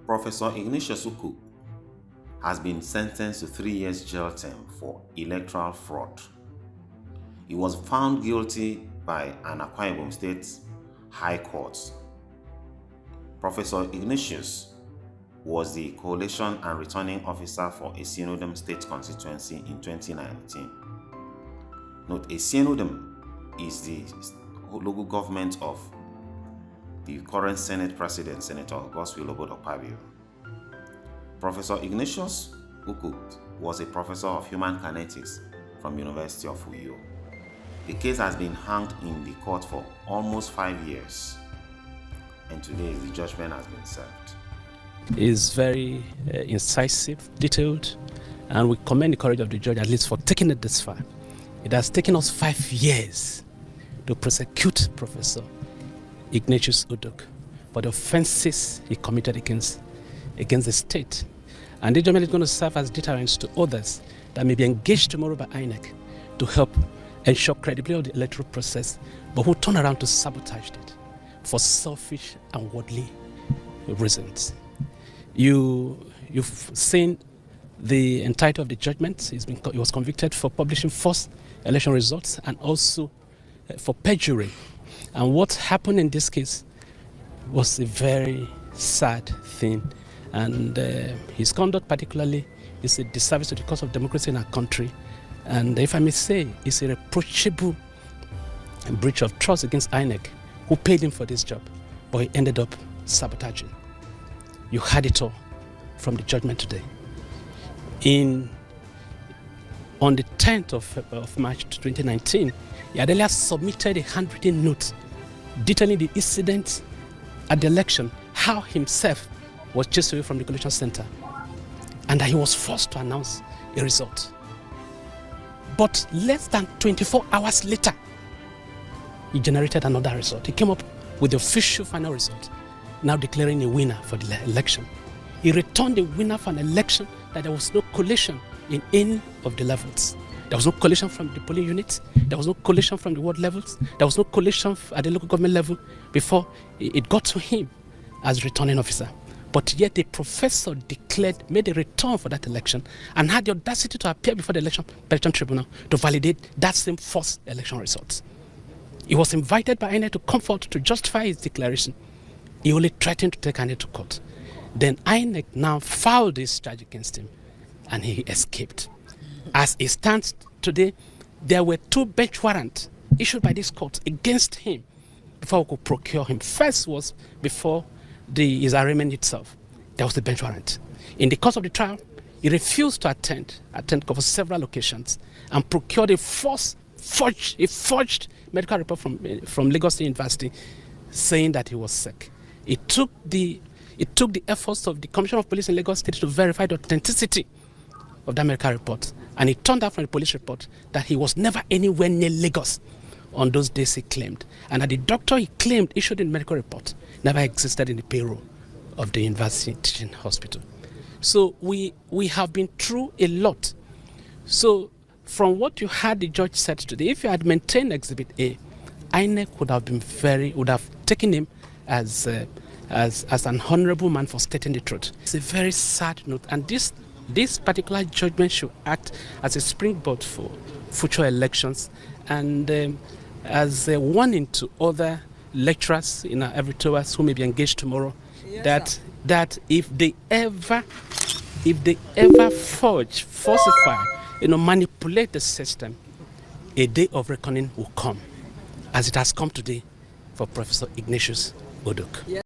Professor Ignatius Uduk has been sentenced to 3 years jail term for electoral fraud. He was found guilty by an Akwa Ibom State High Court. Professor Ignatius was the Collation and Returning Officer for Essien Udim State constituency in 2019. Note, Essien Udim is the local government of the current Senate President, Senator Godswill Obodokpabio. Professor Ignatius Uduk was a professor of human kinetics from University of Uyo. The case has been hanged in the court for almost 5 years, and today the judgment has been served. Is very incisive, detailed, and we commend the courage of the judge, at least for taking it this far. It has taken us 5 years to prosecute Professor Ignatius Uduk for the offenses he committed against the state. And the judgment is going to serve as deterrence to others that may be engaged tomorrow by INEC to help ensure credibility of the electoral process, but who turn around to sabotage it for selfish and worldly reasons. You've seen the entirety of the judgment. He was convicted for publishing false election results and also for perjury. And what happened in this case was a very sad thing. And his conduct particularly is a disservice to the cause of democracy in our country. And if I may say, it's a reproachable breach of trust against INEC, who paid him for this job, but he ended up sabotaging. You had it all from the judgment today. On the 10th of March 2019, he had earlier submitted a handwritten note detailing the incident at the election, how himself was chased away from the Collation Center, and that he was forced to announce a result. But less than 24 hours later, he generated another result. He came up with the official final result, now declaring a winner for the election. He returned the winner for an election that there was no collation in any of the levels. There was no collation from the polling units, there was no collation from the ward levels, there was no collation at the local government level before it got to him as returning officer. But yet the professor made a return for that election and had the audacity to appear before the election tribunal to validate that same false election results. He was invited by INEC to come forward to justify his declaration. He only threatened to take INEC to court. Then INEC now filed this charge against him, and he escaped. As it stands today, there were 2 bench warrants issued by this court against him before we could procure him. First was before his arraignment itself. There was the bench warrant. In the course of the trial, he refused to attend for several occasions and procured a forged medical report from Lagos State University saying that he was sick. It took the efforts of the Commissioner of Police in Lagos State to verify the authenticity of that medical report, and it turned out from the police report that he was never anywhere near Lagos on those days he claimed, and that the doctor he claimed issued in the medical report never existed in the payroll of the University Teaching Hospital. So we have been through a lot. So from what you had the judge said today, if you had maintained Exhibit A, INEC would have taken him as an honorable man for stating the truth. It's a very sad note, and this particular judgment should act as a springboard for future elections and as a warning to other lecturers in our every-tours who may be engaged tomorrow, yes, that if they ever falsify, manipulate the system, a day of reckoning will come, as it has come today for Professor Ignatius Uduk.